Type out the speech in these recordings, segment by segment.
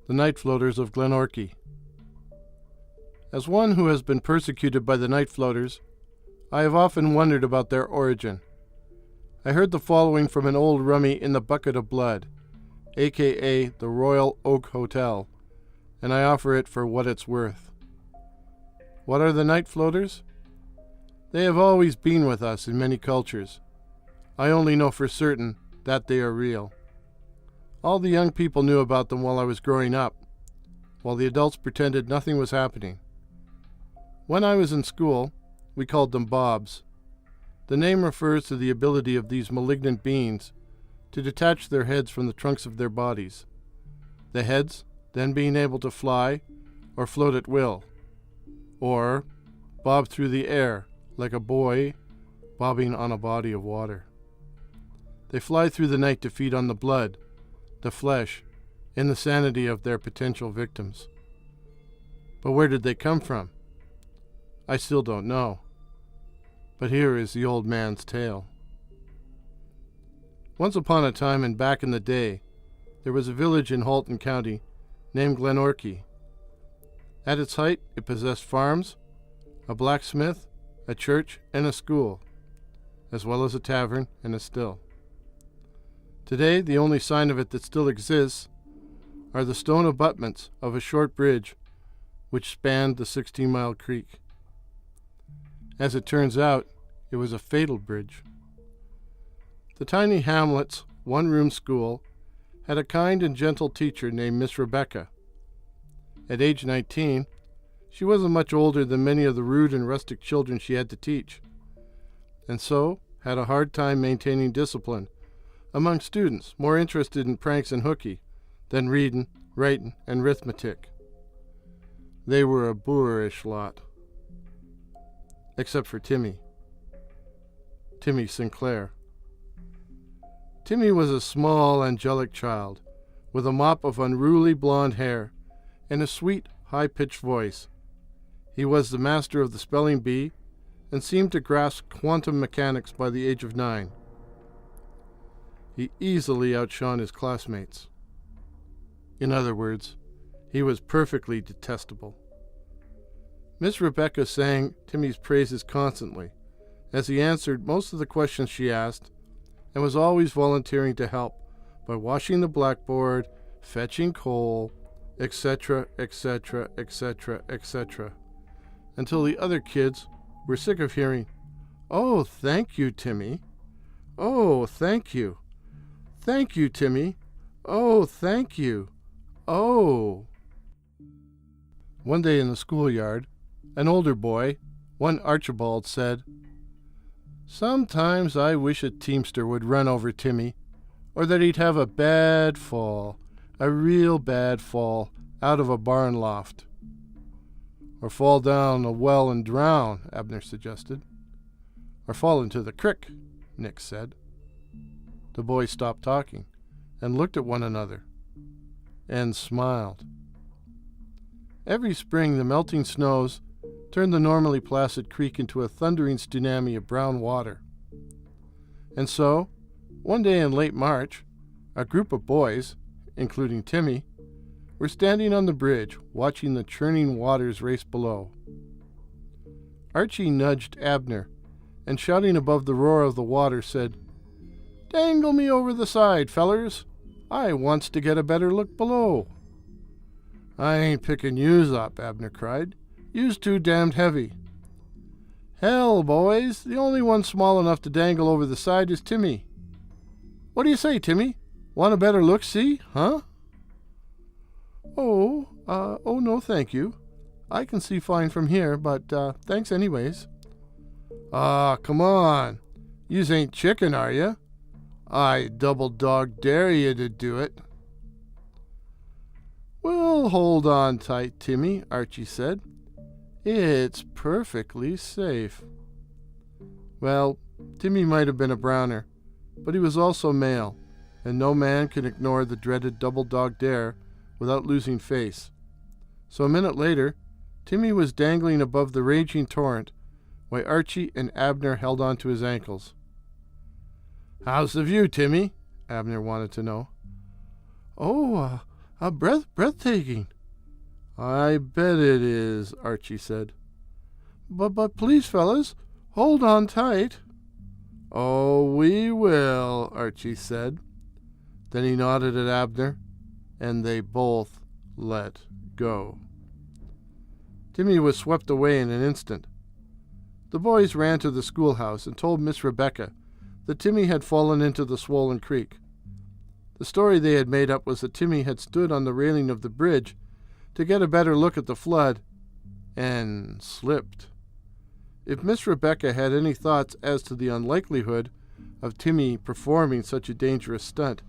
The night floaters of Glenorchy. As one who has been persecuted by the night floaters, I have often wondered about their origin. I heard the following from an old rummy in the Bucket of Blood, aka the Royal Oak Hotel, and I offer it for what it's worth. What are the night floaters? They have always been with us in many cultures. I only know for certain that they are real. All the young people knew about them while I was growing up, while the adults pretended nothing was happening. When I was in school, we called them bobs. The name refers to the ability of these malignant beings to detach their heads from the trunks of their bodies, the heads then being able to fly or float at will, or bob through the air like a buoy bobbing on a body of water. They fly through the night to feed on the blood, the flesh, and the sanity of their potential victims. But where did they come from? I still don't know. But here is the old man's tale. Once upon a time and back in the day, there was a village in Halton County named Glenorchy. At its height, it possessed farms, a blacksmith, a church, and a school, as well as a tavern and a still. Today, the only sign of it that still exists are the stone abutments of a short bridge which spanned the 16-mile creek. As it turns out, it was a fatal bridge. The tiny hamlet's one-room school had a kind and gentle teacher named Miss Rebecca. At age 19, she wasn't much older than many of the rude and rustic children she had to teach, and so had a hard time maintaining discipline among students more interested in pranks and hooky than reading, writing, and arithmetic. They were a boorish lot. Except for Timmy Sinclair. Timmy was a small, angelic child with a mop of unruly blonde hair and a sweet, high-pitched voice. He was the master of the spelling bee and seemed to grasp quantum mechanics by the age of 9. He easily outshone his classmates. In other words, he was perfectly detestable. Miss Rebecca sang Timmy's praises constantly, as he answered most of the questions she asked, and was always volunteering to help by washing the blackboard, fetching coal, etc., etc., etc., etc., until the other kids were sick of hearing, "Oh, thank you, Timmy. Oh, thank you. Thank you, Timmy. Oh, thank you. Oh." One day in the schoolyard, an older boy, one Archibald, said, "Sometimes I wish a teamster would run over Timmy, or that he'd have a bad fall, a real bad fall, out of a barn loft." "Or fall down a well and drown," Abner suggested. "Or fall into the crick," Nick said. The boys stopped talking and looked at one another and smiled. Every spring, the melting snows turned the normally placid creek into a thundering tsunami of brown water. And so, one day in late March, a group of boys, including Timmy, were standing on the bridge watching the churning waters race below. Archie nudged Abner and, shouting above the roar of the water, said, "Dangle me over the side, fellers. I wants to get a better look below." "I ain't picking yous up," Abner cried. "Yous too damned heavy." "Hell, boys, the only one small enough to dangle over the side is Timmy. What do you say, Timmy? Want a better look, see, huh?" Oh, no, thank you. I can see fine from here, but thanks anyways." Come on. Yous ain't chicken, are ya? I double dog dare you to do it." "Well, hold on tight, Timmy," Archie said. "It's perfectly safe." Well, Timmy might have been a browner, but he was also male, and no man can ignore the dreaded double dog dare without losing face. So a minute later, Timmy was dangling above the raging torrent, while Archie and Abner held on to his ankles. "How's the view, Timmy?" Abner wanted to know. Breathtaking." "I bet it is," Archie said. But please, fellas, hold on tight." "Oh, we will," Archie said. Then he nodded at Abner, and they both let go. Timmy was swept away in an instant. The boys ran to the schoolhouse and told Miss Rebecca that Timmy had fallen into the swollen creek. The story they had made up was that Timmy had stood on the railing of the bridge to get a better look at the flood and slipped. If Miss Rebecca had any thoughts as to the unlikelihood of Timmy performing such a dangerous stunt,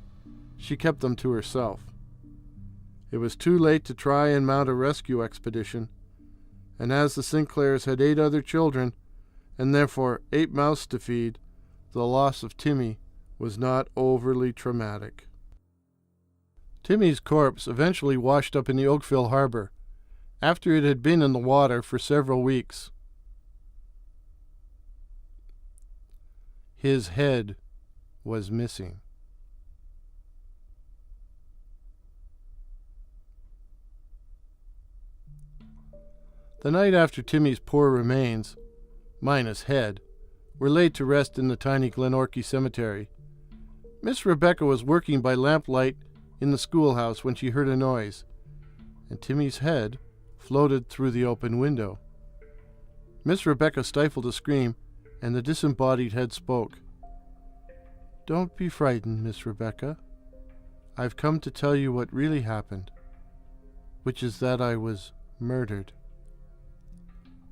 she kept them to herself. It was too late to try and mount a rescue expedition, and as the Sinclairs had 8 other children, and therefore 8 mouths to feed, the loss of Timmy was not overly traumatic. Timmy's corpse eventually washed up in the Oakville harbor, after it had been in the water for several weeks. His head was missing. The night after Timmy's poor remains, minus head, were laid to rest in the tiny Glenorchy cemetery, Miss Rebecca was working by lamplight in the schoolhouse when she heard a noise, and Timmy's head floated through the open window. Miss Rebecca stifled a scream, and the disembodied head spoke. "Don't be frightened, Miss Rebecca. I've come to tell you what really happened, which is that I was murdered."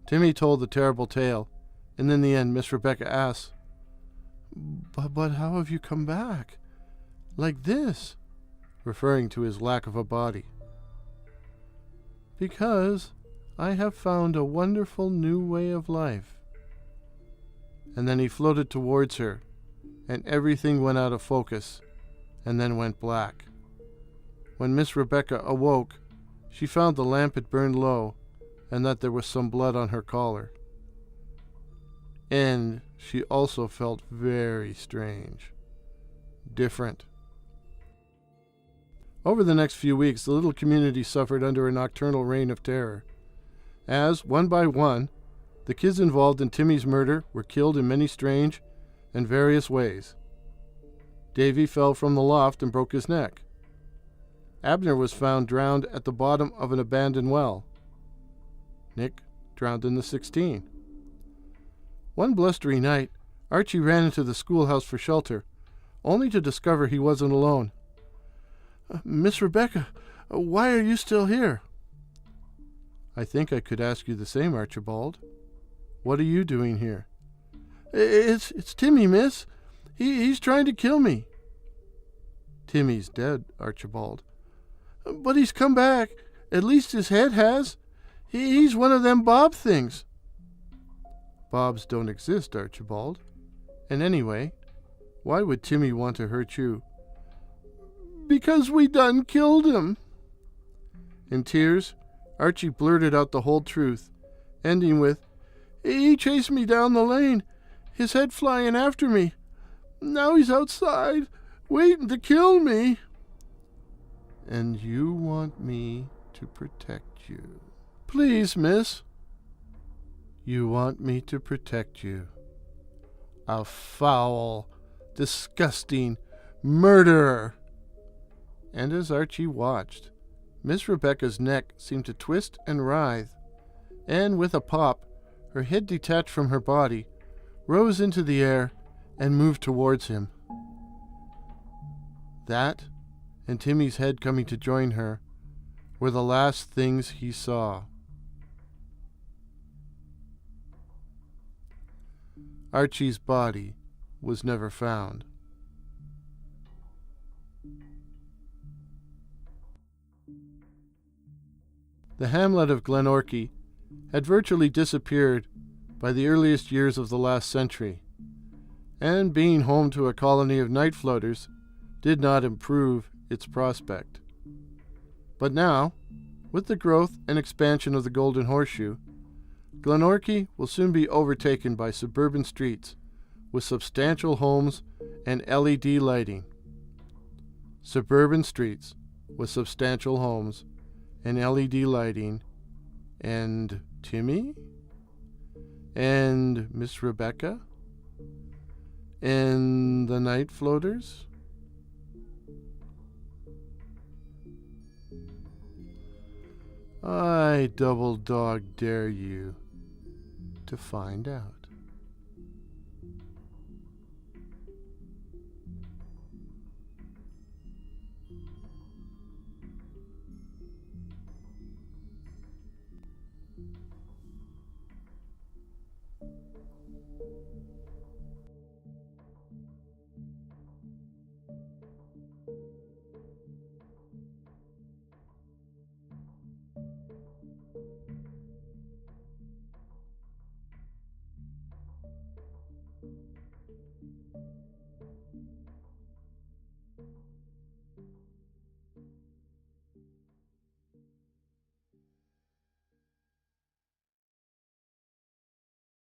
Timmy told the terrible tale, and in the end Miss Rebecca asked, But how have you come back? Like this?" referring to his lack of a body. "Because I have found a wonderful new way of life." And then he floated towards her, and everything went out of focus, and then went black. When Miss Rebecca awoke, she found the lamp had burned low, and that there was some blood on her collar. And she also felt very strange. Different. Over the next few weeks, the little community suffered under a nocturnal reign of terror, as, one by one, the kids involved in Timmy's murder were killed in many strange and various ways. Davy fell from the loft and broke his neck. Abner was found drowned at the bottom of an abandoned well. Nick drowned in the 16. One blustery night, Archie ran into the schoolhouse for shelter, only to discover he wasn't alone. "Miss Rebecca, why are you still here?" "I think I could ask you the same, Archibald. What are you doing here?" It's Timmy, miss. He's trying to kill me." "Timmy's dead, Archibald." "But he's come back. At least his head has. He's one of them Bob things." "Bobs don't exist, Archibald. And anyway, why would Timmy want to hurt you?" "Because we done killed him." In tears, Archie blurted out the whole truth, ending with, "He chased me down the lane, his head flying after me. Now he's outside, waiting to kill me." "And you want me to protect you?" "Please, miss." "You want me to protect you? A foul, disgusting murderer." And as Archie watched, Miss Rebecca's neck seemed to twist and writhe, and with a pop, her head detached from her body, rose into the air, and moved towards him. That, and Timmy's head coming to join her, were the last things he saw. Archie's body was never found. The hamlet of Glenorchy had virtually disappeared by the earliest years of the last century, and being home to a colony of night floaters did not improve its prospect. But now, with the growth and expansion of the Golden Horseshoe, Glenorchy will soon be overtaken by suburban streets with substantial homes and LED lighting. Suburban streets with substantial homes and LED lighting, and Timmy? And Miss Rebecca? And the night floaters? I double dog dare you to find out.